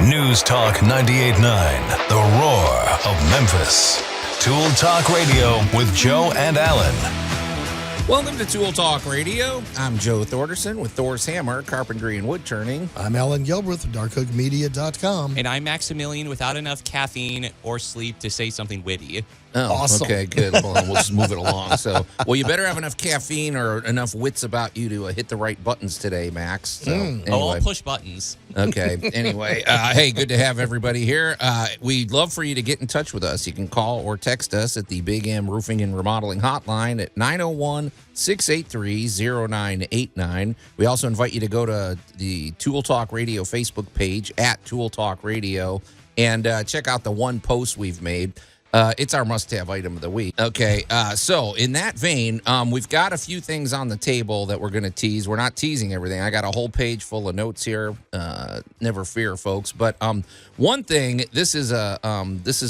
News Talk 98.9, the roar of Memphis. Tool Talk Radio with Joe and Allan. Welcome to Tool Talk Radio. I'm Joe Thorderson with Thor's Hammer, Carpentry and Wood Turning. I'm Allan Gilbreth with darkhookmedia.com. And I'm Maximilian without enough caffeine or sleep to say something witty. Oh, Awesome. Okay, good. Well, we'll just move it along. So, well, you better have enough caffeine or enough wits about you to hit the right buttons today, Max. So, anyway. Oh, I'll push buttons. Okay. Anyway, hey, good to have everybody here. We'd love for you to get in touch with us. You can call or text us at the Big M Roofing and Remodeling Hotline at 901-683-0989. We also invite you to go to the Tool Talk Radio Facebook page at Tool Talk Radio and check out the one post we've made. It's our must-have item of the week. Okay, so in that vein, we've got a few things on the table that we're going to tease. We're not teasing everything. I got a whole page full of notes here. Never fear, folks. But one thing, this is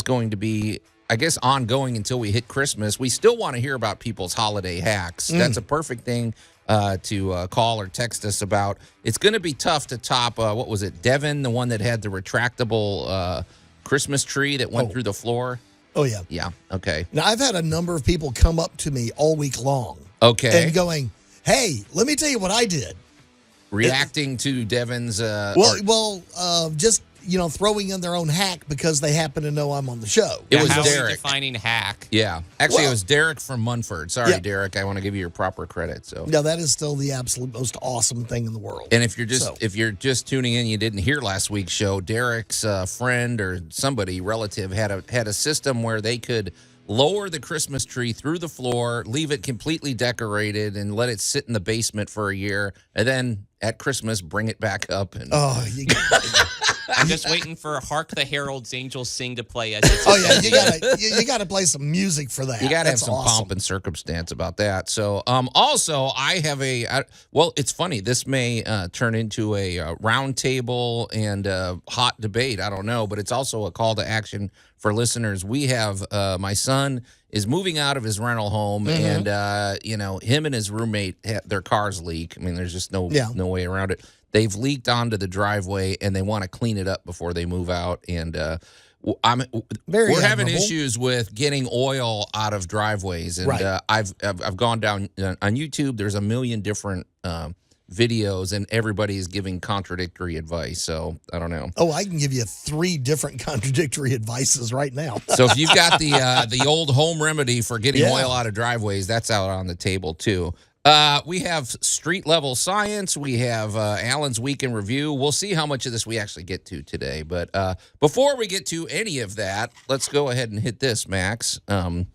going to be, I guess, ongoing until we hit Christmas. We still want to hear about people's holiday hacks. That's a perfect thing to call or text us about. It's going to be tough to top, what was it, Devin, the one that had the retractable Christmas tree that went through the floor? Oh, yeah. Yeah, okay. Now, I've had a number of people come up to me all week long. Okay. And going, hey, let me tell you what I did. Reacting to Devin's... just, throwing in their own hack because they happen to know I'm on the show. It was How are we Derek. defining hack? Yeah. Actually, Well- it was Derek from Munford. Sorry, Yeah. Derek. I want to give you your proper credit. So. No, that is still the absolute most awesome thing in the world. And if you're just tuning in, you didn't hear last week's show, Derek's friend or somebody, relative, had a system where they could lower the Christmas tree through the floor, leave it completely decorated, and let it sit in the basement for a year, and then at Christmas bring it back up. And I'm just waiting for Hark the Herald's Angels Sing to play as it's you gotta play some music for that. You got to have That's some awesome. pomp and circumstance about that. So, also, I have it's funny. This may turn into a round table and a hot debate. I don't know, but it's also a call to action for listeners. We have my son is moving out of his rental home, and him and his roommate, their cars leak. I mean, there's just no way around it. They've leaked onto the driveway, and they want to clean it up before they move out. And we're having issues with getting oil out of driveways. And Right. I've gone down on YouTube. There's a million different videos, and everybody is giving contradictory advice. So I don't know. Oh, I can give you 3 different contradictory advices right now. So if you've got the old home remedy for getting oil out of driveways, that's out on the table too. We have street level science. We have Allan's Week in Review. We'll see how much of this we actually get to today. But before we get to any of that, let's go ahead and hit this, Max. There you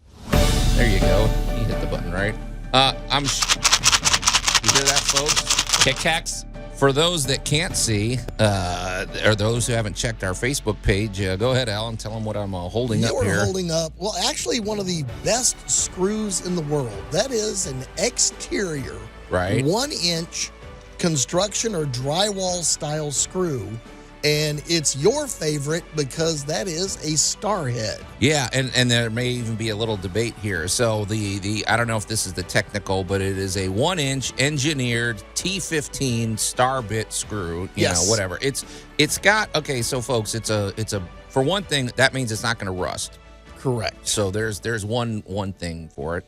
go. You hit the button, right? You hear that, folks? Tic Tacs. For those that can't see, or those who haven't checked our Facebook page, go ahead, Allan. Tell them what I'm holding up here. You're holding up, well, actually one of the best screws in the world. That is an exterior, Right. 1-inch construction or drywall style screw. And it's your favorite because that is a star head. Yeah, and there may even be a little debate here. So the I don't know if this is the technical, but it is a 1-inch engineered T15 star bit screw. You know, whatever. It's got, okay, so folks, it's a for one thing, that means it's not going to rust. Correct. So there's one thing for it.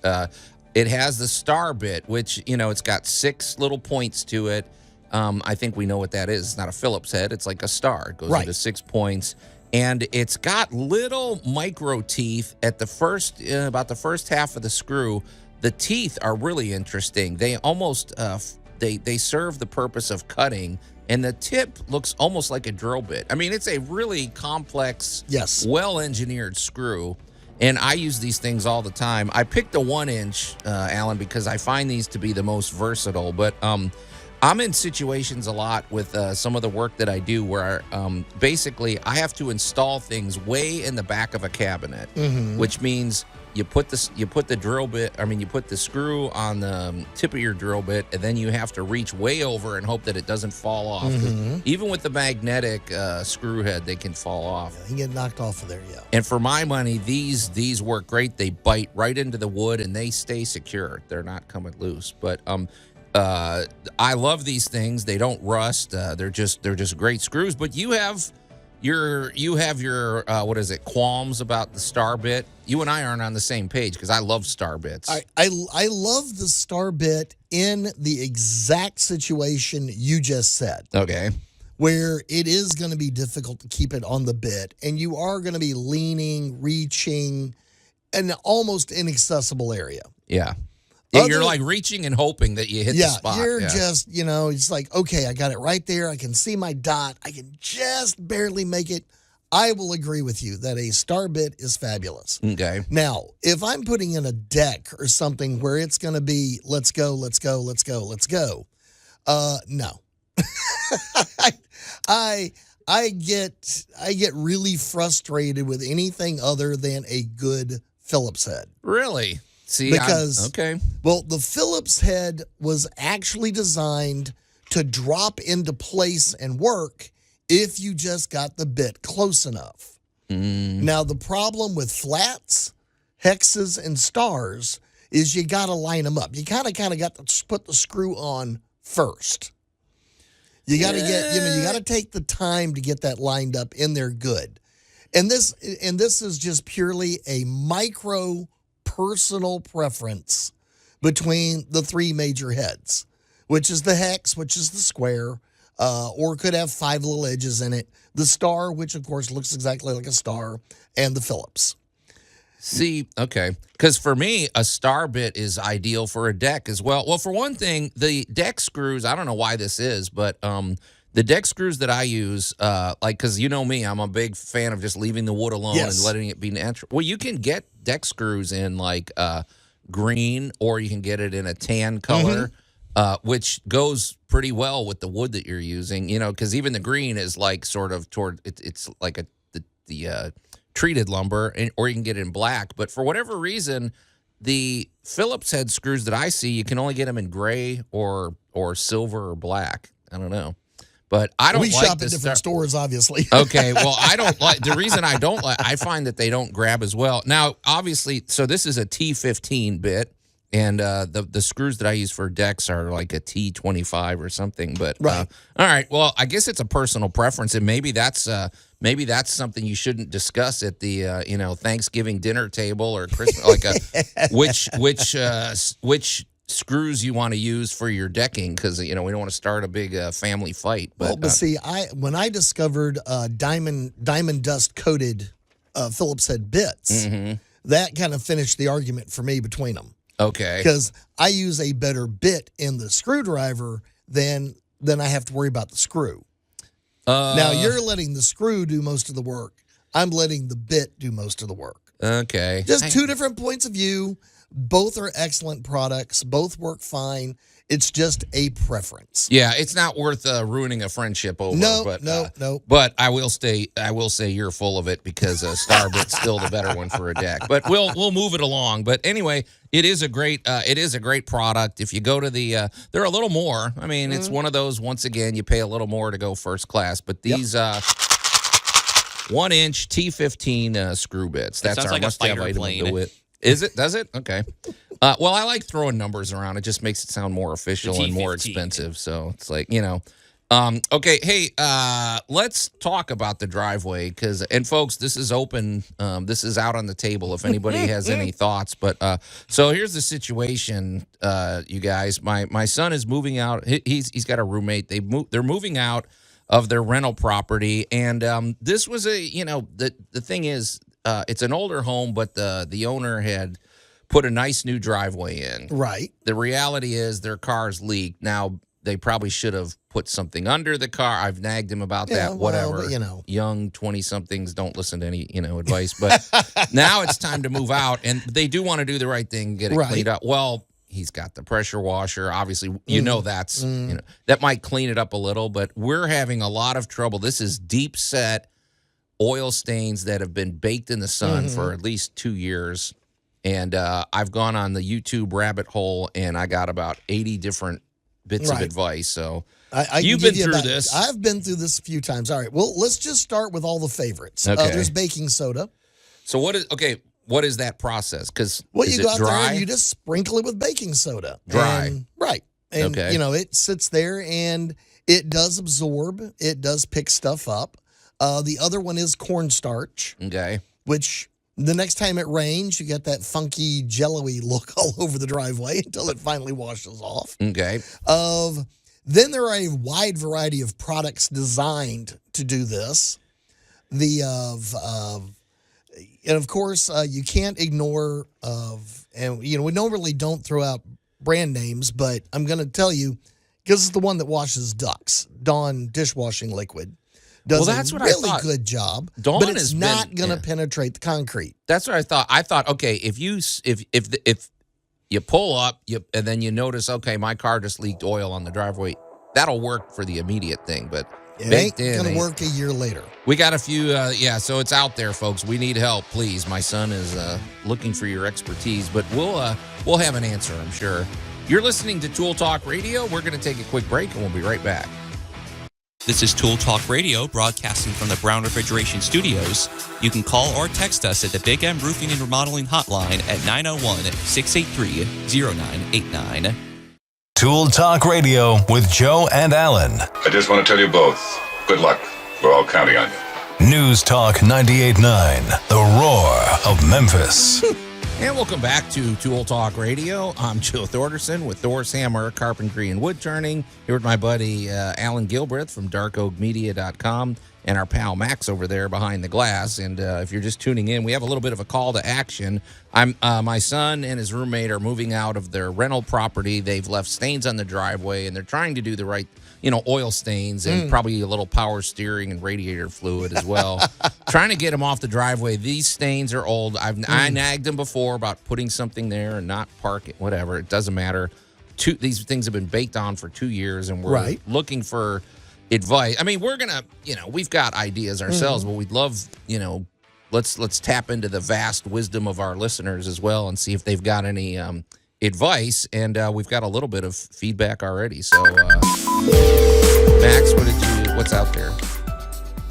It has the star bit, which, it's got 6 little points to it. I think we know what that is. It's not a Phillips head. It's like a star. It goes into 6 points. And it's got little micro teeth at the first, about the first half of the screw. The teeth are really interesting. They almost, they serve the purpose of cutting. And the tip looks almost like a drill bit. I mean, it's a really complex, well-engineered screw. And I use these things all the time. I picked a 1-inch, Allan, because I find these to be the most versatile. But, I'm in situations a lot with some of the work that I do where basically I have to install things way in the back of a cabinet, which means you put the drill bit, you put the screw on the tip of your drill bit, and then you have to reach way over and hope that it doesn't fall off. Even with the magnetic screw head, they can fall off. Yeah, you can get knocked off of there, And for my money, these work great. They bite right into the wood and they stay secure. They're not coming loose. But I love these things. They don't rust. They're just great screws. But you have you have your what is it, qualms about the star bit. You and I aren't on the same page because I love star bits. I love the star bit in the exact situation you just said. Okay. Where it is going to be difficult to keep it on the bit, and you are going to be leaning, reaching, an almost inaccessible area. Yeah. You're like reaching and hoping that you hit the spot. You're just, it's like, okay, I got it right there. I can see my dot. I can just barely make it. I will agree with you that a star bit is fabulous. Okay. Now, if I'm putting in a deck or something where it's going to be, let's go, let's go, let's go, let's go. No. I get really frustrated with anything other than a good Phillips head. Really? See, okay. Well, the Phillips head was actually designed to drop into place and work if you just got the bit close enough. Now, the problem with flats, hexes, and stars is you got to line them up. You kind of got to put the screw on first. You got to you got to take the time to get that lined up in there good. And this is just purely a micro personal preference between the three major heads, which is the hex, which is the square, or could have 5 little edges in it, the star, which of course looks exactly like a star, and the Phillips. See, okay. Because for me, a star bit is ideal for a deck as well. Well, for one thing, the deck screws, I don't know why this is, but the deck screws that I use, because you know me, I'm a big fan of just leaving the wood alone and letting it be natural. Well, you can get deck screws in like green, or you can get it in a tan color, which goes pretty well with the wood that you're using, because even the green is like sort of it's like the treated lumber, or you can get it in black. But for whatever reason, the Phillips head screws that I see, you can only get them in gray or silver or black. I don't know. But I don't like We shop at different stores, obviously. Okay, well, I don't like, the reason I don't like, I find that they don't grab as well. Now, obviously, so this is a T15 bit, and the screws that I use for decks are like a T25 or something. But right. All right, well, I guess it's a personal preference, and maybe that's something you shouldn't discuss at the Thanksgiving dinner table or Christmas, like which screws you want to use for your decking, because we don't want to start a big family fight. But see, when I discovered diamond dust coated Phillips head bits, that kind of finished the argument for me between them. Okay, because I use a better bit in the screwdriver than I have to worry about the screw. Now you're letting the screw do most of the work. I'm letting the bit do most of the work. Okay, just two different points of view. Both are excellent products. Both work fine. It's just a preference. Yeah, it's not worth ruining a friendship over. No. But I will say you're full of it, because Starbit's still the better one for a deck. But we'll move it along. But anyway, it is a great product. If you go to they're a little more. I mean, it's one of those. Once again, you pay a little more to go first class. But these 1-inch T15 screw bits. That's our must-have item to do it. Is it? Does it? Okay. Well, I like throwing numbers around. It just makes it sound more official and more expensive. So it's like, okay. Hey, let's talk about the driveway, and folks, this is open. This is out on the table if anybody has any thoughts. But so here's the situation, you guys. My son is moving out. He's got a roommate. They're moving out of their rental property, and this was the thing is, it's an older home, but the owner had put a nice new driveway in. Right. The reality is their car's leaked. Now, they probably should have put something under the car. I've nagged him about that, whatever. But, young 20-somethings don't listen to any, advice. But now it's time to move out, and they do want to do the right thing, get it cleaned up. Well, he's got the pressure washer. Obviously, that's, that might clean it up a little, but we're having a lot of trouble. This is deep set oil stains that have been baked in the sun for at least 2 years. And I've gone on the YouTube rabbit hole, and I got about 80 different bits of advice. So you've been through this. I've been through this a few times. All right. Well, let's just start with all the favorites. Okay. There's baking soda. So what is that process? Because you go out there and you just sprinkle it with baking soda. Dry. And, it sits there and it does absorb. It does pick stuff up. The other one is cornstarch, Okay. which the next time it rains, you get that funky, jello-y look all over the driveway until it finally washes off. Okay. Then there are a wide variety of products designed to do this. And of course, you can't ignore and we normally don't throw out brand names, but I'm going to tell you because it's the one that washes ducks. Dawn dishwashing liquid does That's a what I really thought. good job, Dawn but it's has not been- going to yeah. penetrate the concrete. That's what I thought. I thought, okay, if you pull up, and then you notice, okay, my car just leaked oil on the driveway, that'll work for the immediate thing. But It baked ain't in, going to work a year later. We got a few, so it's out there, folks. We need help, please. My son is looking for your expertise, but we'll have an answer, I'm sure. You're listening to Tool Talk Radio. We're going to take a quick break, and we'll be right back. This is Tool Talk Radio, broadcasting from the Brown Refrigeration Studios. You can call or text us at the Big M Roofing and Remodeling Hotline at 901-683-0989. Tool Talk Radio with Joe and Allan. I just want to tell you both, good luck. We're all counting on you. News Talk 98.9, the roar of Memphis. And welcome back to Tool Talk Radio. I'm Joe Thorderson with Thor's Hammer, Carpentry, and Wood Turning. Here with my buddy Allan Gilbreth from darkoakmedia.com and our pal Max over there behind the glass. And if you're just tuning in, we have a little bit of a call to action. My son and his roommate are moving out of their rental property. They've left stains on the driveway, and they're trying to do the right, oil stains and probably a little power steering and radiator fluid as well. Trying to get them off the driveway. These stains are old. I nagged them before about putting something there and not parking, whatever. It doesn't matter. These things have been baked on for 2 years, and we're looking for advice. I mean, we're going to, we've got ideas ourselves, but we'd love, let's tap into the vast wisdom of our listeners as well and see if they've got any advice. And we've got a little bit of feedback already. So, Max, what's out there?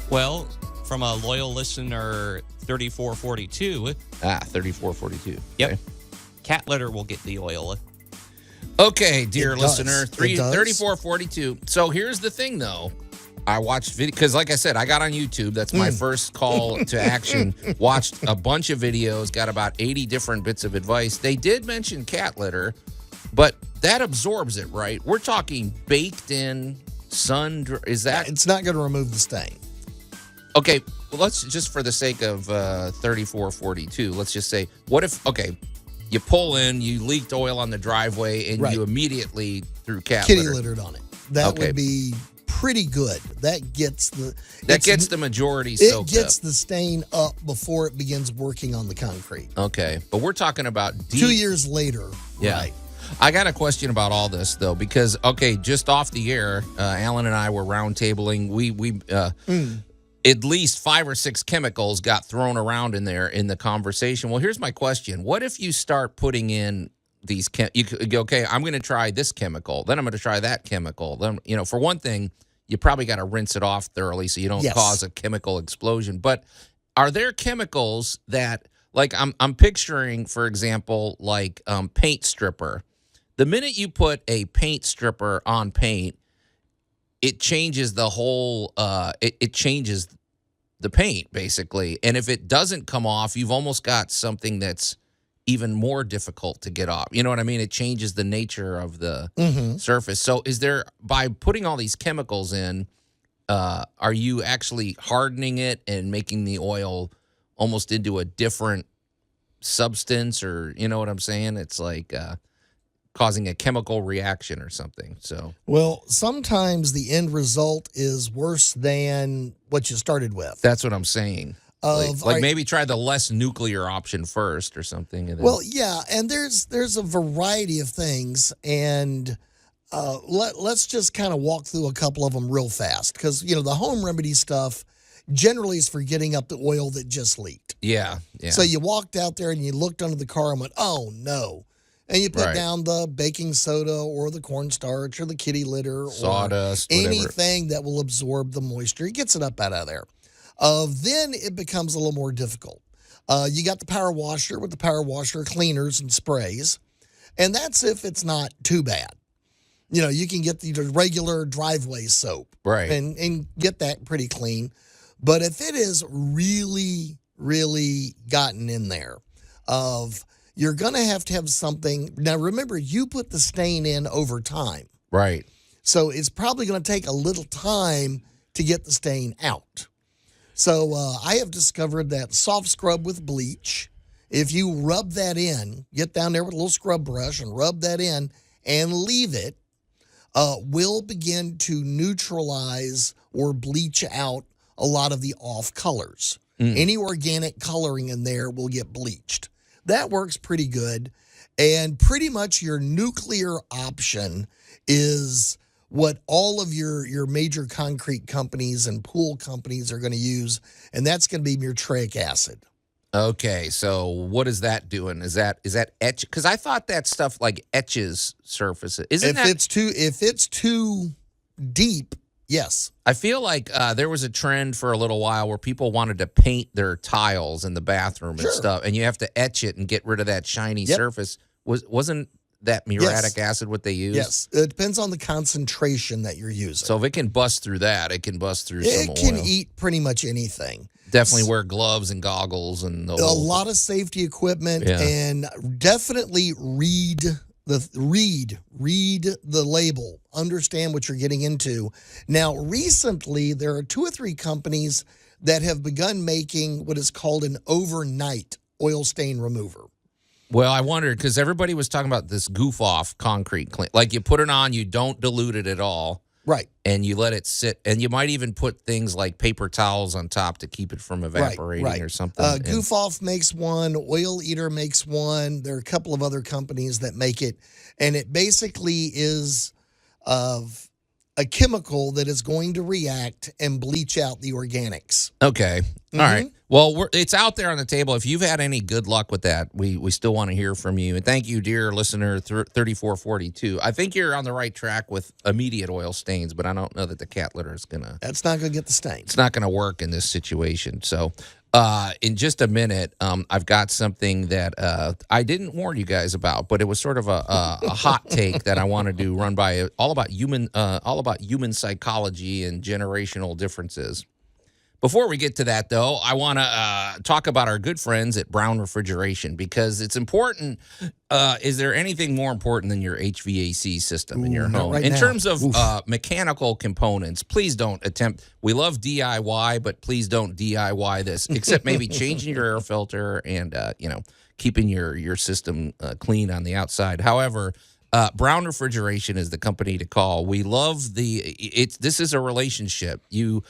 Well, from a loyal listener, 3442. 3442. Yep. Okay. Cat litter will get the oil. Okay, dear It does. listener, It does. 3442. So here's the thing, though. I watched video because, like I said, I got on YouTube. That's my first call to action. Watched a bunch of videos, got about 80 different bits of advice. They did mention cat litter, but that absorbs it, right? We're talking baked in is that It's not going to remove the stain. okay? Well, let's just for the sake of 3442, let's just say, what if you pull in, you leaked oil on the driveway, and you immediately threw cat Kitty litter. littered on it. That would be pretty good. That gets the majority it soaked gets up. the stain up before it begins working on the concrete. Okay, but we're talking about 2 years later, Yeah. right? I got a question about all this though, because just off the air, Allan and I were roundtabling. We at least 5 or 6 chemicals got thrown around in there in the conversation. Well, here's my question: what if you start putting in these? You go, okay, I'm going to try this chemical, then I'm going to try that chemical. Then for one thing, you probably got to rinse it off thoroughly so you don't cause a chemical explosion. But are there chemicals that, like, I'm picturing, for example, like paint stripper? The minute you put a paint stripper on paint, it changes the whole, it changes the paint, basically. And if it doesn't come off, you've almost got something that's even more difficult to get off. You know what I mean? It changes the nature of the surface. So by putting all these chemicals in, are you actually hardening it and making the oil almost into a different substance, or you know what I'm saying? It's like causing a chemical reaction or something. So, well, sometimes the end result is worse than what you started with. that's what I'm saying. Like maybe try the less nuclear option first or something. And then, Well, yeah, and there's a variety of things, and let's just kind of walk through a couple of them real fast, because the home remedy stuff generally is for getting up the oil that just leaked. yeah. So you walked out there and you looked under the car and went, oh no. And you put down the baking soda or the cornstarch or the kitty litter Sawdust, or whatever. anything that will absorb the moisture. It gets it up out of there. Then it becomes a little more difficult. You got the power washer with the power washer cleaners and sprays. And that's if it's not too bad. You can get the regular driveway soap. Right. And get that pretty clean. But if it is really, really gotten in there, you're going to have something. Now, remember, you put the stain in over time. Right. So it's probably going to take a little time to get the stain out. So I have discovered that soft scrub with bleach, if you rub that in, get down there with a little scrub brush and rub that in and leave it, will begin to neutralize or bleach out a lot of the off colors. Any organic coloring in there will get bleached. That works pretty good. And pretty much your nuclear option is what all of your major concrete companies and pool companies are going to use, and that's going to be muriatic acid. Okay, so what is that doing? Is that etch? Because I thought that stuff like etches surfaces. If it's too deep, yes. I feel like there was a trend for a little while where people wanted to paint their tiles in the bathroom and stuff, and you have to etch it and get rid of that shiny surface. Wasn't that muriatic acid what they use? Yes. It depends on the concentration that you're using. So if it can bust through that, it can bust through some oil. It can eat pretty much anything. Definitely wear gloves and goggles and a lot of safety equipment, and definitely read the label. Understand what you're getting into. Now, recently there are 2 or 3 companies that have begun making what is called an overnight oil stain remover. Well, I wondered because everybody was talking about this goof off concrete clean. Like you put it on, you don't dilute it at all. Right. And you let it sit. And you might even put things like paper towels on top to keep it from evaporating or something. Goof Off makes one. Oil Eater makes one. There are a couple of other companies that make it. And it basically is of a chemical that is going to react and bleach out the organics. Okay. All right. Well, it's out there on the table. If you've had any good luck with that, we still want to hear from you. And thank you, dear listener 3442. I think you're on the right track with immediate oil stains, but I don't know that the cat litter is going to... That's not going to get the stains. It's not going to work in this situation. So in just a minute, I've got something that I didn't warn you guys about, but it was sort of a hot take that I wanted to run by, all about human psychology and generational differences. Before we get to that, though, I want to talk about our good friends at Brown Refrigeration because it's important. Is there anything more important than your HVAC system in your home? Right in now. terms of mechanical components, please don't attempt. We love DIY, but please don't DIY this, except maybe changing your air filter and, keeping your system clean on the outside. However, Brown Refrigeration is the company to call. We love this is a relationship. You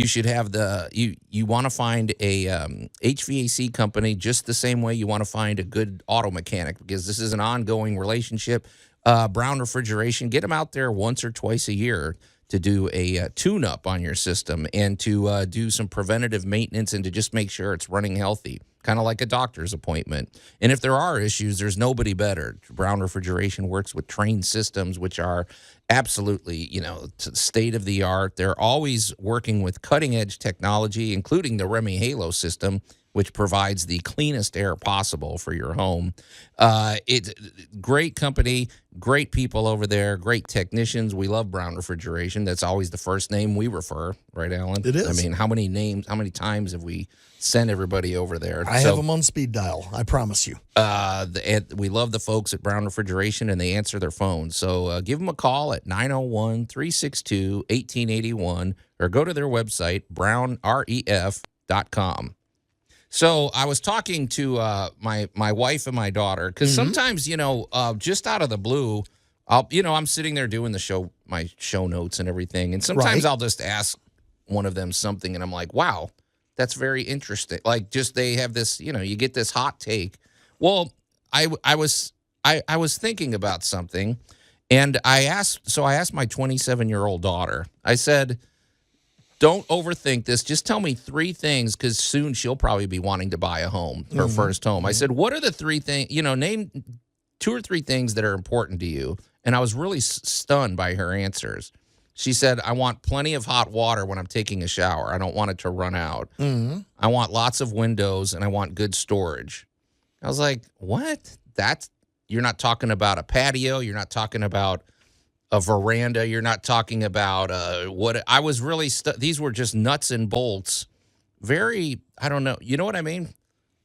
should have you want to find a HVAC company just the same way you want to find a good auto mechanic because this is an ongoing relationship. Brown Refrigeration, get them out there once or twice a year to do a tune-up on your system and to do some preventative maintenance and to just make sure it's running healthy, kind of like a doctor's appointment. And if there are issues, there's nobody better. Brown Refrigeration works with trained systems, which are absolutely, state of the art. They're always working with cutting edge technology, including the Remy Halo system, which provides the cleanest air possible for your home. It's great company, great people over there, great technicians. We love Brown Refrigeration. That's always the first name we refer, right, Allan? It is. I mean, how many times have we sent everybody over there? I have them on speed dial, I promise you. We love the folks at Brown Refrigeration, and they answer their phones. So give them a call at 901-362-1881 or go to their website, brownref.com. So I was talking to my wife and my daughter because sometimes, just out of the blue, I'm sitting there doing my show notes and everything. And sometimes I'll just ask one of them something and I'm like, wow, that's very interesting. Like just they have this, you get this hot take. Well, I was thinking about something and I asked my 27-year-old daughter, I said, don't overthink this. Just tell me 3 things because soon she'll probably be wanting to buy a home, her first home. I said, what are the 3 things, name 2 or 3 things that are important to you? And I was really stunned by her answers. She said, I want plenty of hot water when I'm taking a shower. I don't want it to run out. I want lots of windows and I want good storage. I was like, what? You're not talking about a patio. You're not talking about a veranda. You're not talking about what I was really these were just nuts and bolts very, I don't know. You know what I mean?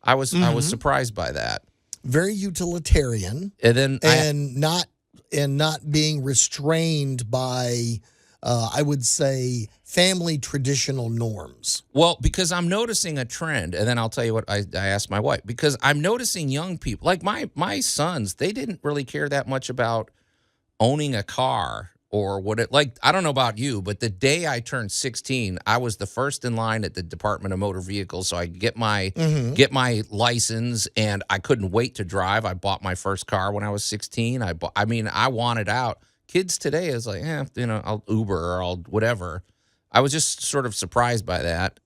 I was surprised by that. Very utilitarian. And then not being restrained by I would say family traditional norms. Well, because I'm noticing a trend, and then I'll tell you what I asked my wife, because I'm noticing young people, like my sons, they didn't really care that much about owning a car or I don't know about you, but the day I turned 16, I was the first in line at the Department of Motor Vehicles, so I could get my license, and I couldn't wait to drive. I bought my first car when I was 16. I wanted out. Kids today is like, I'll Uber or I'll whatever. I was just sort of surprised by that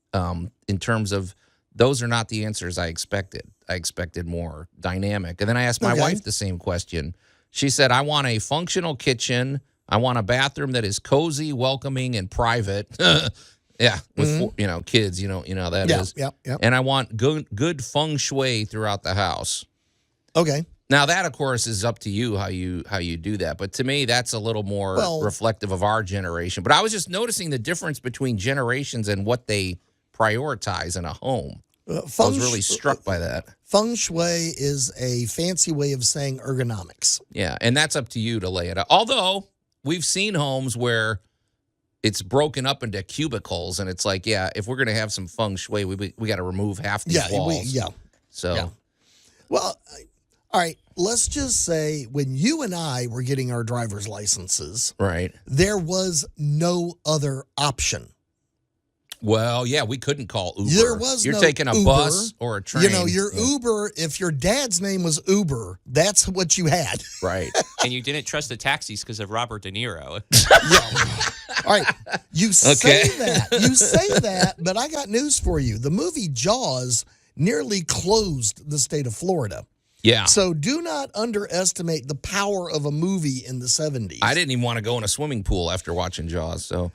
in terms of those are not the answers I expected. I expected more dynamic. And then I asked my wife the same question. She said, I want a functional kitchen. I want a bathroom that is cozy, welcoming, and private. Yeah, with kids, you know how that is. Yeah. And I want good feng shui throughout the house. Okay. Now that, of course, is up to you how you do that. But to me, that's a little more reflective of our generation. But I was just noticing the difference between generations and what they prioritize in a home. I was really struck by that. Feng shui is a fancy way of saying ergonomics. Yeah, and that's up to you to lay it out. Although we've seen homes where it's broken up into cubicles, and it's like, if we're going to have some feng shui, we got to remove half these walls. Well, all right, let's just say when you and I were getting our driver's licenses, right, there was no other option. Well, yeah, we couldn't call Uber. There was You're no taking a Uber. bus or a train. Your Uber, if your dad's name was Uber, that's what you had. Right. And you didn't trust the taxis because of Robert De Niro. All right. You say that, but I got news for you. The movie Jaws nearly closed the state of Florida. Yeah. So do not underestimate the power of a movie in the 70s. I didn't even want to go in a swimming pool after watching Jaws. So,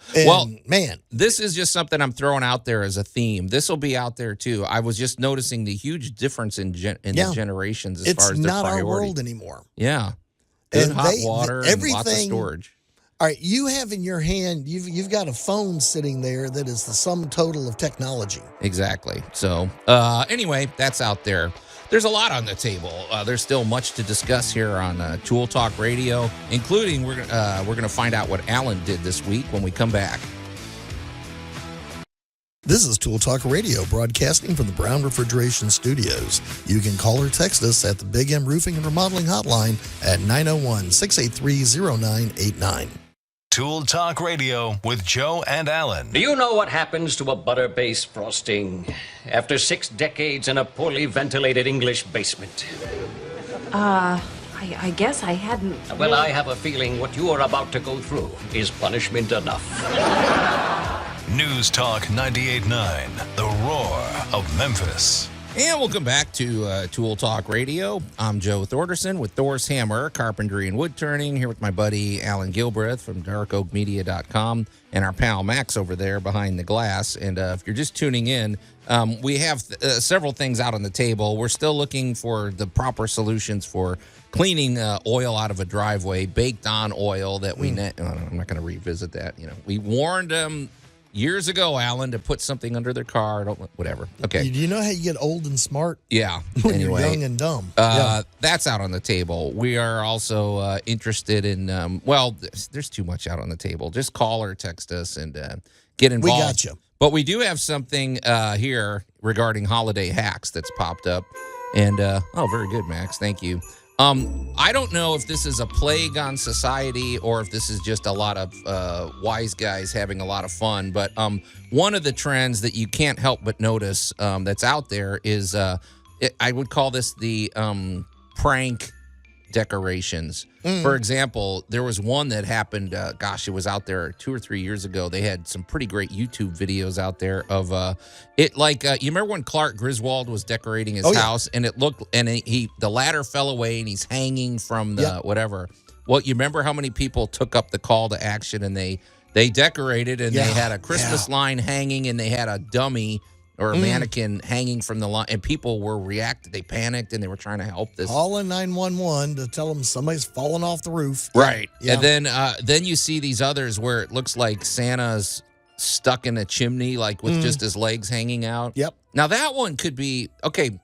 man, this is just something I'm throwing out there as a theme. This will be out there too. I was just noticing the huge difference in the generations as far as their priority. It's not our world anymore. Yeah. Good hot water and lots of everything. storage. All right, you have in your hand, you've got a phone sitting there that is the sum total of technology. Exactly. So, anyway, that's out there. There's a lot on the table. There's still much to discuss here on Tool Talk Radio, including we're going to find out what Allan did this week when we come back. This is Tool Talk Radio, broadcasting from the Brown Refrigeration Studios. You can call or text us at the Big M Roofing and Remodeling Hotline at 901-683-0989. Tool Talk Radio with Joe and Allan. Do you know what happens to a butter-based frosting after 6 decades in a poorly ventilated English basement? I guess I hadn't. Well, I have a feeling what you are about to go through is punishment enough. News Talk 98.9, the roar of Memphis. And welcome back to Tool Talk Radio. I'm Joe Thorderson with Thor's Hammer, Carpentry and Wood Turning, here with my buddy Allan Gilbreth from darkoakmedia.com and our pal Max over there behind the glass. And if you're just tuning in, we have several things out on the table. We're still looking for the proper solutions for cleaning oil out of a driveway, baked on oil that I'm not going to revisit that. We warned them years ago, Allan, to put something under their car. Whatever. Okay. Do you know how you get old and smart? Yeah. When anyway, you're young and dumb. That's out on the table. We are also interested in, there's too much out on the table. Just call or text us and get involved. We got you. But we do have something here regarding holiday hacks that's popped up. And, very good, Max. Thank you. I don't know if this is a plague on society or if this is just a lot of wise guys having a lot of fun. But one of the trends that you can't help but notice that's out there is I would call this the prank decorations. For example, there was one that happened, it was out there 2 or 3 years ago. They had some pretty great YouTube videos out there of you remember when Clark Griswold was decorating his house and it looked, and the ladder fell away and he's hanging from the whatever. Well, you remember how many people took up the call to action and they decorated and they had a Christmas line hanging and they had a dummy or a mannequin hanging from the line, and people were reacted. They panicked, and they were trying to help this. Call in 911 to tell them somebody's falling off the roof. Right. Yeah. And then you see these others where it looks like Santa's stuck in a chimney, like with just his legs hanging out. Yep. Now that one could be okay.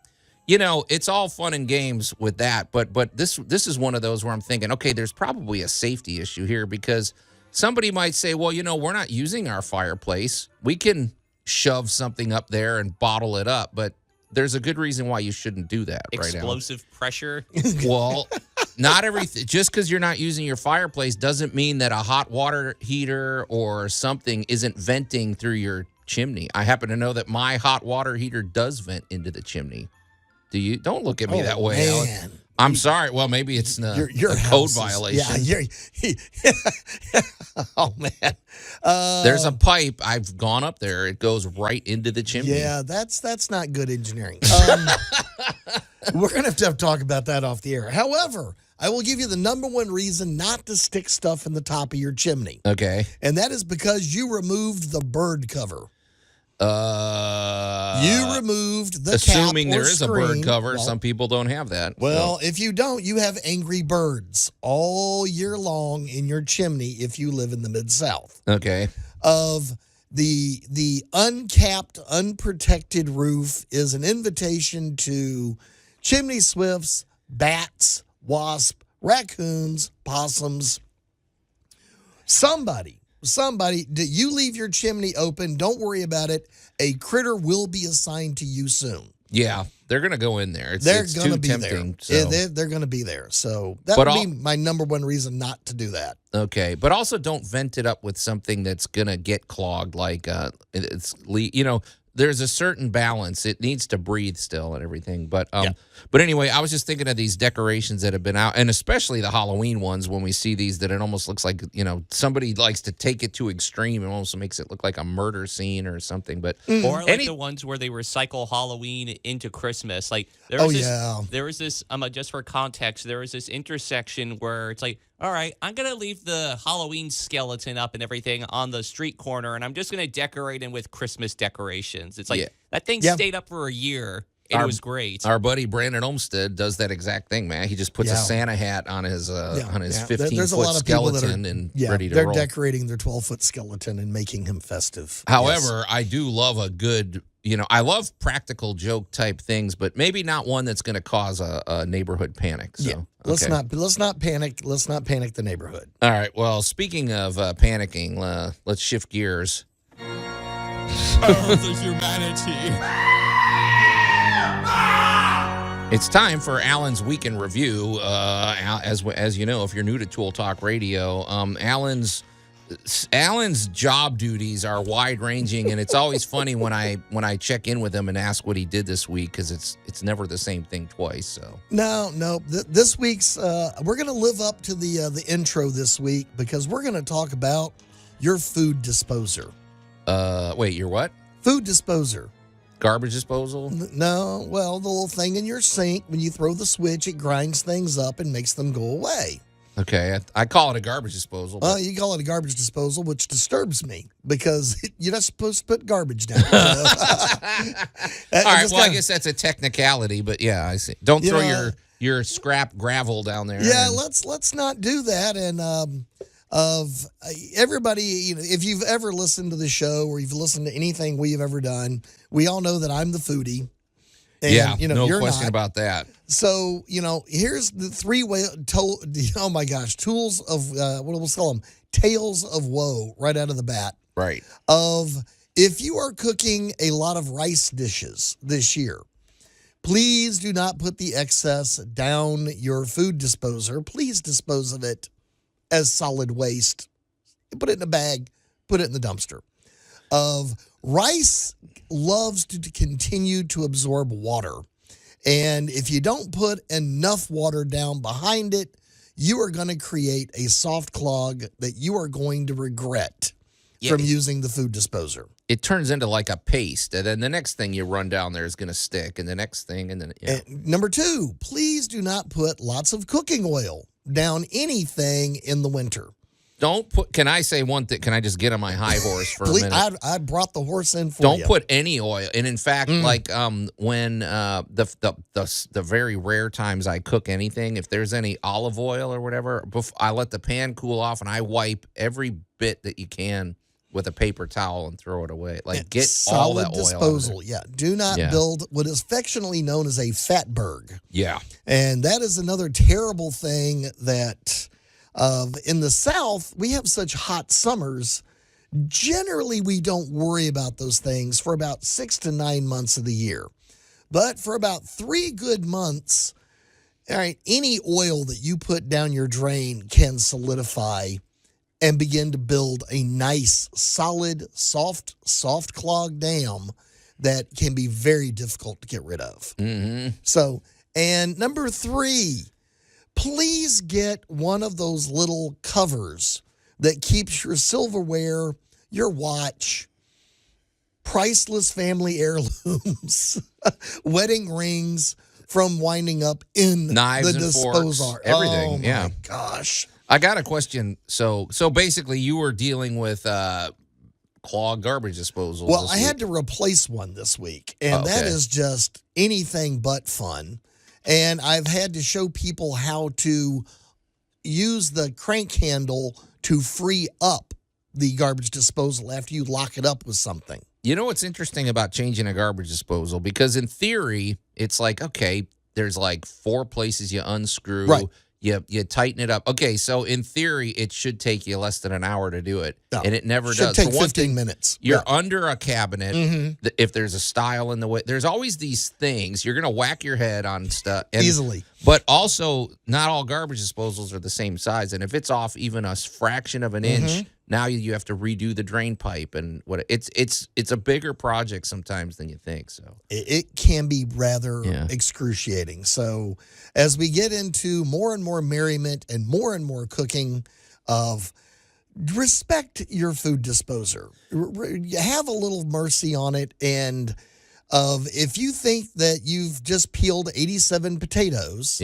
You know, it's all fun and games with that, but this is one of those where I'm thinking, okay, there's probably a safety issue here because somebody might say, well, you know, we're not using our fireplace. We can shove something up there and bottle it up, but there's a good reason why you shouldn't do that. Explosive pressure. Well, not everything. Just because you're not using your fireplace doesn't mean that a hot water heater or something isn't venting through your chimney. I happen to know that my hot water heater does vent into the chimney. Do you? Don't look at me that way, Alan. Man. I'm sorry. Well, maybe it's Your a house code is- violation. Yeah, oh man. There's a pipe. I've gone up there. It goes right into the chimney. Yeah, that's not good engineering. We're gonna have to talk about that off the air. However, I will give you the number one reason not to stick stuff in the top of your chimney, Okay. and that is because you removed the bird cover. You removed the assuming cap or there is a screen. bird cover. Well, Some people don't have that. well, if you don't, you have angry birds all year long in your chimney if you live in the Mid-South. Okay. Of the uncapped, unprotected roof is an invitation to chimney swifts, bats, wasps, raccoons, possums. Somebody, you leave your chimney open, don't worry about it. A critter will be assigned to you soon. Yeah, they're gonna go in there. It's Going to too be tempting. there. So. Yeah, they're going to be there. So that But would be my number one reason not to do that. Okay, but also don't vent it up with something that's gonna get clogged. Like there's a certain balance. It needs to breathe still and everything. But but anyway, I was just thinking of these decorations that have been out, and especially the Halloween ones. When we see these, that it almost looks like somebody likes to take it to extreme and almost makes it look like a murder scene or something. But Or like the ones where they recycle Halloween into Christmas. Like there was this just for context, there was this intersection where it's like, all right, I'm going to leave the Halloween skeleton up and everything on the street corner, and I'm just going to decorate it with Christmas decorations. It's like that thing stayed up for a year. It was great. Our buddy Brandon Olmsted does that exact thing, man. He just puts a Santa hat on his 15-foot skeleton and ready to roll. They're decorating their 12-foot skeleton and making him festive. However, I do love a good, I love practical joke type things, but maybe not one that's going to cause a neighborhood panic. So let's not panic. Let's not panic the neighborhood. All right. Well, speaking of panicking, let's shift gears. The humanity. It's time for Allan's Week in Review. As you know, if you're new to Tool Talk Radio, Allan's job duties are wide ranging, and it's always funny when I check in with him and ask what he did this week, because it's never the same thing twice. So no, this week's we're gonna live up to the intro this week, because we're gonna talk about your food disposer. Wait, your what? Food disposer. Garbage disposal? No, well, the little thing in your sink, when you throw the switch, it grinds things up and makes them go away. Okay, I call it a garbage disposal. Well, you call it a garbage disposal, which disturbs me, because you're not supposed to put garbage down. All right, well, I guess that's a technicality, but yeah, I see. Don't throw your scrap gravel down there. Yeah, let's not do that. And of everybody, if you've ever listened to the show or you've listened to anything we've ever done, we all know that I'm the foodie. And, no you're question not. about that. So, here's the tools of, what we'll call them, tales of woe right out of the bat. Right. Of if you are cooking a lot of rice dishes this year, please do not put the excess down your food disposer. Please dispose of it as solid waste. Put it in a bag, put it in the dumpster. Rice loves to continue to absorb water. And if you don't put enough water down behind it, you are going to create a soft clog that you are going to regret from using the food disposer. It turns into like a paste, and then the next thing you run down there is going to stick, and the next thing, and then Number 2, please do not put lots of cooking oil down anything in the winter. Don't put. Can I say one thing? Can I just get on my high horse for a minute? I brought the horse in for Don't you. put any oil. And in fact, like when the very rare times I cook anything, if there's any olive oil or whatever, I let the pan cool off and I wipe every bit that you can with a paper towel and throw it away. Like, get all solid that oil disposal. out of Yeah. Do not build what is affectionately known as a fatberg. Yeah. And that is another terrible thing that in the South, we have such hot summers. Generally, we don't worry about those things for about 6 to 9 months of the year. But for about 3 good months, all right, any oil that you put down your drain can solidify and begin to build a nice, solid, soft clog dam that can be very difficult to get rid of. Mm-hmm. So, and number 3, please get one of those little covers that keeps your silverware, your watch, priceless family heirlooms, wedding rings from winding up in Knives the and disposal. forks, everything. Oh, my yeah. gosh. I got a question. So basically, you were dealing with clogged garbage disposal. Well, I had to replace one this week, and that is just anything but fun. And I've had to show people how to use the crank handle to free up the garbage disposal after you lock it up with something. You know what's interesting about changing a garbage disposal? Because in theory, it's like, okay, there's like 4 places you unscrew. Right. You tighten it up. Okay, so in theory, it should take you less than an hour to do it, No, and it never should does. take For one 15 thing, minutes. You're Yeah. under a cabinet. If there's a stile in the way, there's always these things. You're going to whack your head on stuff. Easily. But also, not all garbage disposals are the same size, and if it's off even a fraction of an inch, now you have to redo the drain pipe, and it's a bigger project sometimes than you think. So It can be rather excruciating. So as we get into more and more merriment and more cooking of respect your food disposer. Have a little mercy on it, and if you think that you've just peeled 87 potatoes,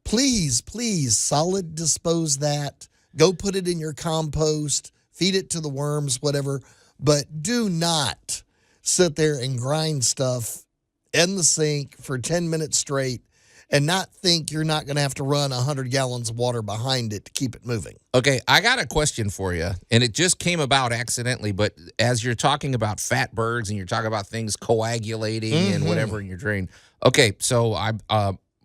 please solid dispose that. Go put it in your compost, feed it to the worms, whatever. But do not sit there and grind stuff in the sink for 10 minutes straight and not think you're not going to have to run 100 gallons of water behind it to keep it moving. Okay, I got a question for you, and it just came about accidentally, but as you're talking about fatbergs and you're talking about things coagulating and whatever in your drain. Okay, so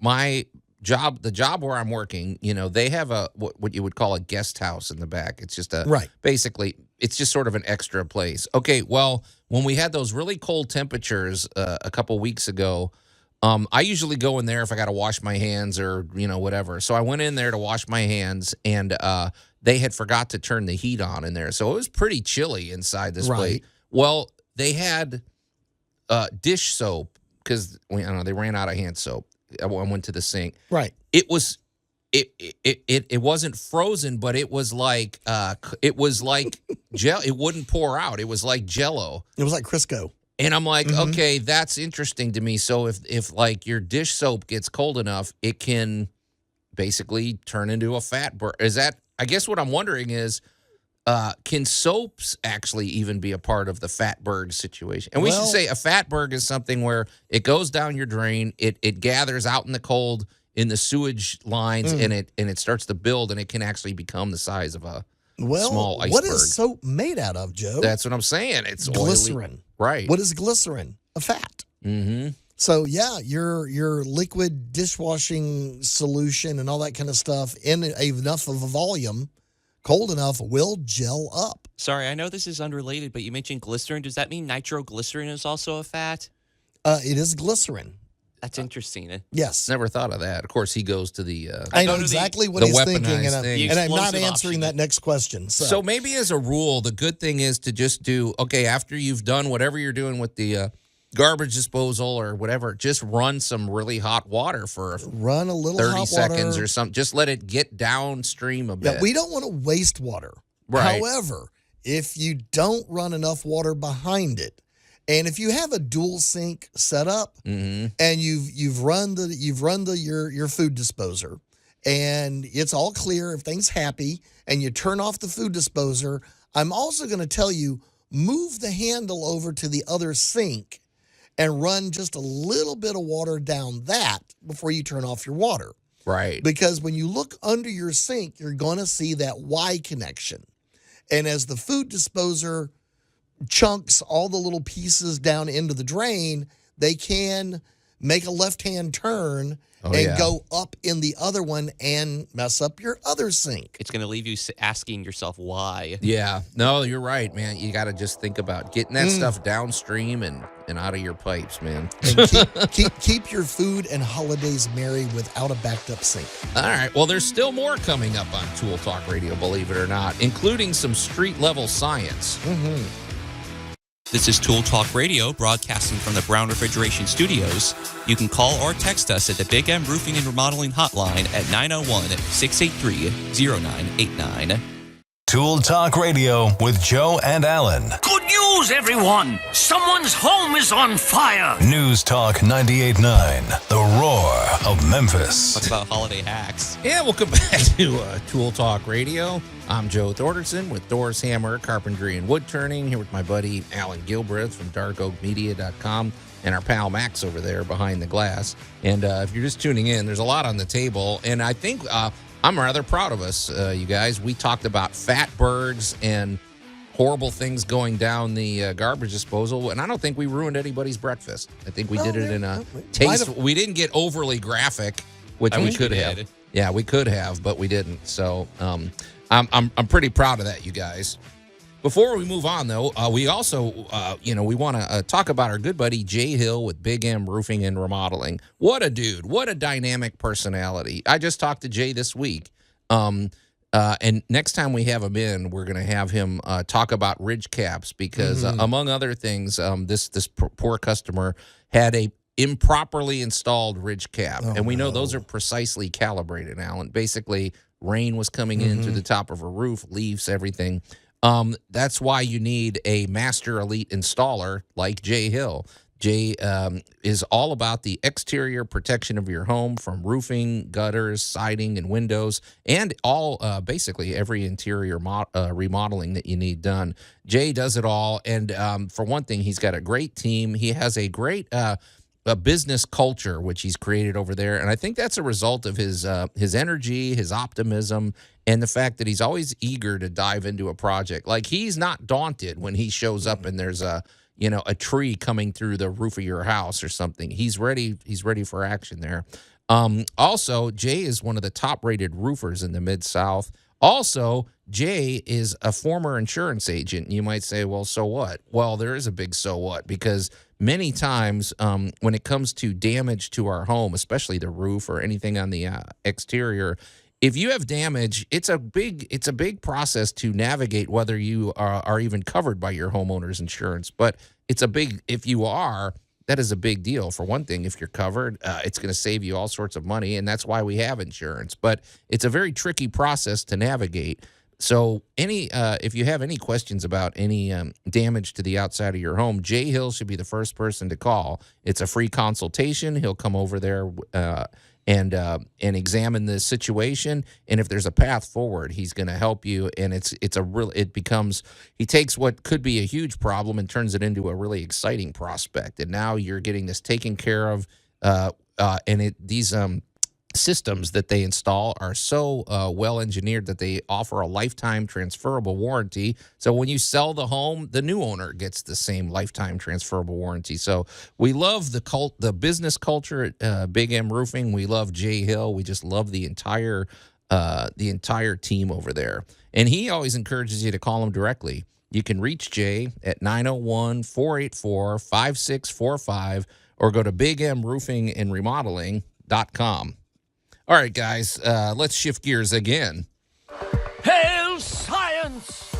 my job, the job where I'm working, they have what you would call a guest house in the back. It's just basically, it's just sort of an extra place. Okay, well, when we had those really cold temperatures a couple weeks ago, I usually go in there if I got to wash my hands or, whatever. So I went in there to wash my hands, and they had forgot to turn the heat on in there. So it was pretty chilly inside this place. Well, they had dish soap because they ran out of hand soap. I went to the sink. Right. It was it wasn't frozen, but it was like gel. It wouldn't pour out. It was like Jello. It was like Crisco. And I'm like, okay, that's interesting to me. So if like your dish soap gets cold enough, it can basically turn into a fat burn. Is that? I guess what I'm wondering is, can soaps actually even be a part of the fatberg situation? And we should say a fatberg is something where it goes down your drain, it gathers out in the cold in the sewage lines, and it starts to build, and it can actually become the size of a small iceberg. What is soap made out of, Joe? That's what I'm saying. It's glycerin. Oily. Right. What is glycerin? A fat. Mm-hmm. So yeah, your liquid dishwashing solution and all that kind of stuff in enough of a volume, cold enough, will gel up. Sorry, I know this is unrelated, but you mentioned glycerin. Does that mean nitroglycerin is also a fat? It is glycerin. That's interesting. Yes. Never thought of that. Of course, he goes to the... I know exactly what he's thinking, thing. and I'm not answering that next question. So maybe as a rule, the good thing is to just do, okay, after you've done whatever you're doing with the garbage disposal or whatever, just run some really hot water for a little 30 seconds or something. Just let it get downstream a bit. Yeah, we don't want to waste water. Right. However, if you don't run enough water behind it, and if you have a dual sink setup, and you've run your food disposer, and it's all clear, everything's happy, and you turn off the food disposer, I'm also going to tell you, move the handle over to the other sink and run just a little bit of water down that before you turn off your water. Right. Because when you look under your sink, you're going to see that Y connection. And as the food disposer chunks all the little pieces down into the drain, they can make a left-hand turn go up in the other one and mess up your other sink. It's going to leave you asking yourself why. Yeah. No, you're right, man. You got to just think about getting that stuff downstream and out of your pipes, man. And keep your food and holidays merry without a backed-up sink. All right. Well, there's still more coming up on Tool Talk Radio, believe it or not, including some street-level science. Mm-hmm. This is Tool Talk Radio, broadcasting from the Brown Refrigeration Studios. You can call or text us at the Big M Roofing and Remodeling Hotline at 901-683-0989. Tool Talk Radio with Joe and Allan. Good news, everyone! Someone's home is on fire! News Talk 98.9, the roar of Memphis. Talk about holiday hacks. Yeah, welcome back to Tool Talk Radio. I'm Joe Thorderson with Doors Hammer, Carpentry, and Wood Turning, here with my buddy Allan Gilbreth from darkoakmedia.com and our pal Max over there behind the glass. And if you're just tuning in, there's a lot on the table. And I think I'm rather proud of us, you guys. We talked about fatbergs and horrible things going down the garbage disposal, and I don't think we ruined anybody's breakfast. I think we did it in a taste. We didn't get overly graphic, which we could have. Yeah, we could have, but we didn't. So I'm pretty proud of that, you guys. Before we move on, though, we also, we want to talk about our good buddy Jay Hill with Big M Roofing and Remodeling. What a dude. What a dynamic personality. I just talked to Jay this week. And next time we have him in, we're going to have him talk about ridge caps because, among other things, this poor customer had a improperly installed ridge cap. And we know those are precisely calibrated, Allan. Basically, rain was coming in through the top of a roof, leaves, everything. That's why you need a master elite installer like Jay Hill. Jay is all about the exterior protection of your home from roofing, gutters, siding, and windows, and all basically every interior remodeling that you need done. Jay does it all, and for one thing, he's got a great team. He has a great a business culture which he's created over there, and I think that's a result of his energy, his optimism, and the fact that he's always eager to dive into a project. Like, he's not daunted when he shows up and there's a tree coming through the roof of your house or something. He's ready for action there. Also, Jay is one of the top-rated roofers in the Mid-South. Also, Jay is a former insurance agent. You might say, well, so what? Well, there is a big so what, because many times when it comes to damage to our home, especially the roof or anything on the exterior, if you have damage, it's a big process to navigate whether you are even covered by your homeowner's insurance. But if you are, that is a big deal. For one thing, if you're covered, it's going to save you all sorts of money, and that's why we have insurance. But it's a very tricky process to navigate. So if you have any questions about any damage to the outside of your home, Jay Hill should be the first person to call. It's a free consultation. He'll come over there and examine the situation, and if there's a path forward, he's going to help you. And he takes what could be a huge problem and turns it into a really exciting prospect. And now you're getting this taken care of, these systems that they install are so well engineered that they offer a lifetime transferable warranty. So when you sell the home, the new owner gets the same lifetime transferable warranty. So we love the business culture at Big M Roofing. We love Jay Hill. We just love the entire team over there. And he always encourages you to call him directly. You can reach Jay at 901-484-5645 or go to bigmroofingandremodeling.com. All right, guys, let's shift gears again. Hail science!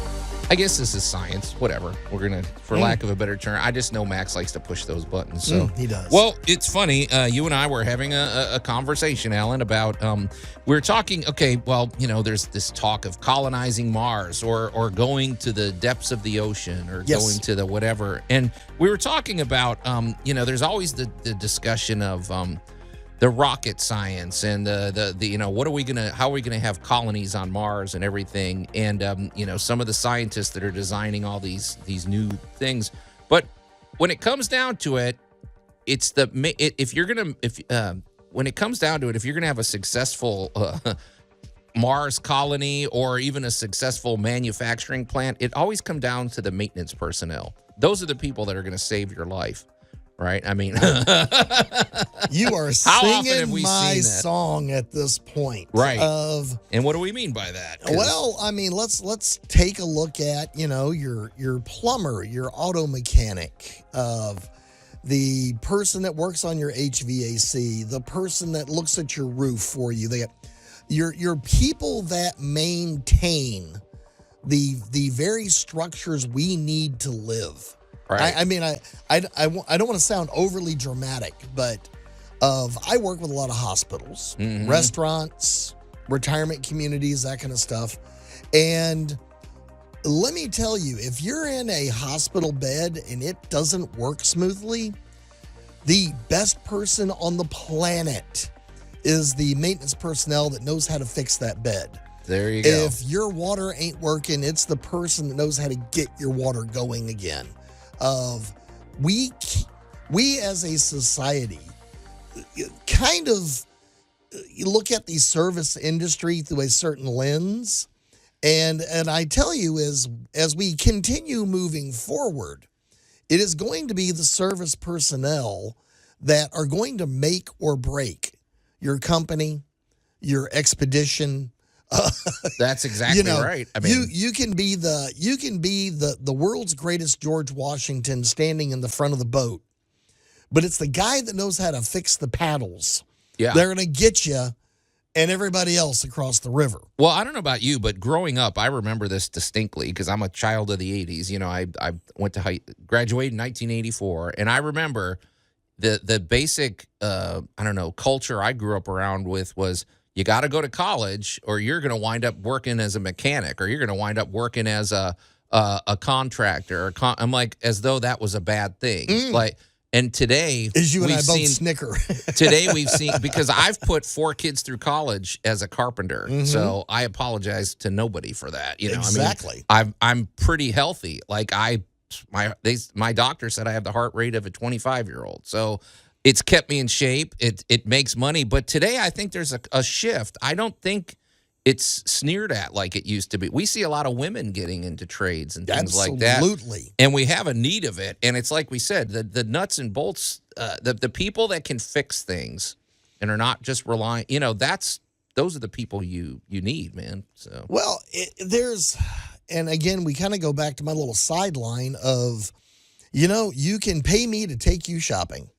I guess this is science. Whatever. We're going to, for lack of a better term, I just know Max likes to push those buttons. So he does. Well, it's funny. You and I were having a conversation, Allan, about, we were talking, there's this talk of colonizing Mars or going to the depths of the ocean or going to the whatever. And we were talking about, there's always the discussion of, the rocket science and how are we gonna have colonies on Mars and everything, and some of the scientists that are designing all these new things. But when it comes down to it, if you're gonna have a successful Mars colony or even a successful manufacturing plant, it always comes down to the maintenance personnel. Those are the people that are going to save your life, right? I mean, you are singing my song at this point, right? And what do we mean by that? Well, I mean, let's take a look at your plumber, your auto mechanic, the person that works on your HVAC, the person that looks at your roof for you. Your people that maintain the very structures we need to live. Right. I mean, I don't want to sound overly dramatic, but I work with a lot of hospitals, restaurants, retirement communities, that kind of stuff. And let me tell you, if you're in a hospital bed and it doesn't work smoothly, the best person on the planet is the maintenance personnel that knows how to fix that bed. There you go. If your water ain't working, it's the person that knows how to get your water going again. We as a society kind of look at the service industry through a certain lens. And I tell you, as we continue moving forward, it is going to be the service personnel that are going to make or break your company, your expedition. That's exactly right. I mean, you can be the world's greatest George Washington standing in the front of the boat, but it's the guy that knows how to fix the paddles. Yeah, they're going to get you and everybody else across the river. Well, I don't know about you, but growing up, I remember this distinctly because I'm a child of the 80s. You know, I went to graduated in 1984, and I remember the basic culture I grew up around with was you got to go to college or you're going to wind up working as a mechanic or you're going to wind up working as a contractor. I'm like, as though that was a bad thing. Like, and today, as you and I both snicker. Today we've seen, because I've put 4 kids through college as a carpenter, so I apologize to nobody for that. You know, exactly. I mean, I'm pretty healthy. Like my doctor said I have the heart rate of a 25-year-old, so it's kept me in shape. It makes money, but today I think there's a shift. I don't think it's sneered at like it used to be. We see a lot of women getting into trades and things like that. Absolutely. And we have a need of it. And it's like we said, the nuts and bolts, the people that can fix things and are not just relying, those are the people you need, man. So, well, and again, we kind of go back to my little sideline of, you can pay me to take you shopping.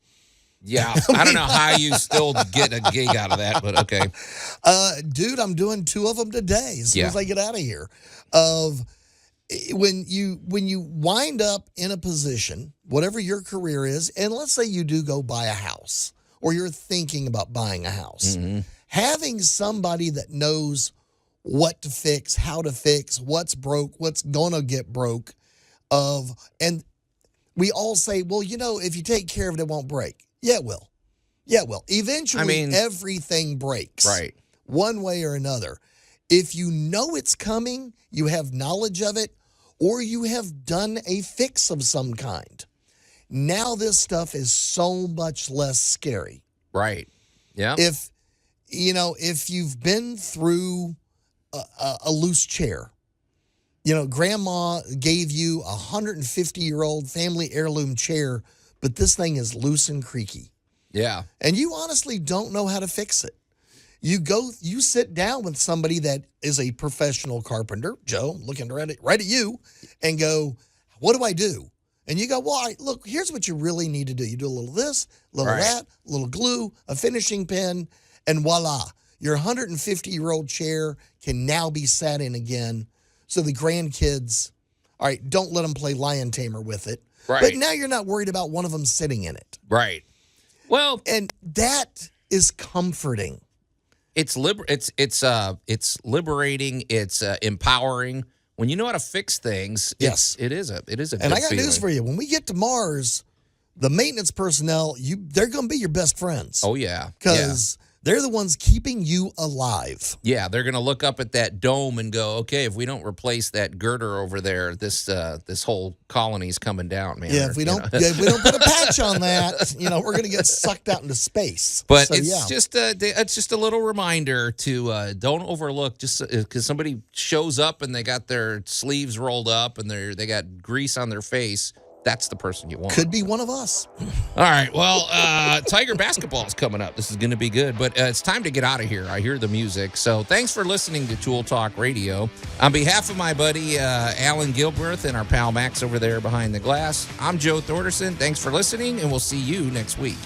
Yeah, I don't know how you still get a gig out of that, but okay. Dude, I'm doing 2 of them today as soon as I get out of here. When you wind up in a position, whatever your career is, and let's say you do go buy a house or you're thinking about buying a house, having somebody that knows what to fix, how to fix, what's broke, what's going to get broke, and we all say, well, if you take care of it, it won't break. Yeah, it will. Yeah, it will. Eventually, everything breaks. Right. One way or another. If you know it's coming, you have knowledge of it, or you have done a fix of some kind, now this stuff is so much less scary. Right. Yeah. If you've been through a loose chair, grandma gave you a 150-year-old family heirloom chair, but this thing is loose and creaky. Yeah. And you honestly don't know how to fix it. You sit down with somebody that is a professional carpenter, Joe, looking right at you, and go, what do I do? And you go, well, look, here's what you really need to do. You do a little of this, a little of that, a little glue, a finishing pen, and voila. Your 150-year-old chair can now be sat in again. So the grandkids, all right, don't let them play lion tamer with it. Right. But now you're not worried about one of them sitting in it. Right. Well, and that is comforting. It's liberating. It's empowering. When you know how to fix things, yes, it is a And I got news for you. When we get to Mars, the maintenance personnel, they're going to be your best friends. Oh yeah, because They're the ones keeping you alive. Yeah, they're going to look up at that dome and go, okay, if we don't replace that girder over there, this whole colony's coming down, man. Yeah, if we don't put a patch on that, we're going to get sucked out into space. But it's just a little reminder to don't overlook just because somebody shows up and they got their sleeves rolled up and they got grease on their face. That's the person you want. Could be one of us. All right. Well, Tiger basketball is coming up. This is going to be good. But it's time to get out of here. I hear the music. So thanks for listening to Tool Talk Radio. On behalf of my buddy Allan Gilbreth and our pal Max over there behind the glass, I'm Joe Thorderson. Thanks for listening, and we'll see you next week.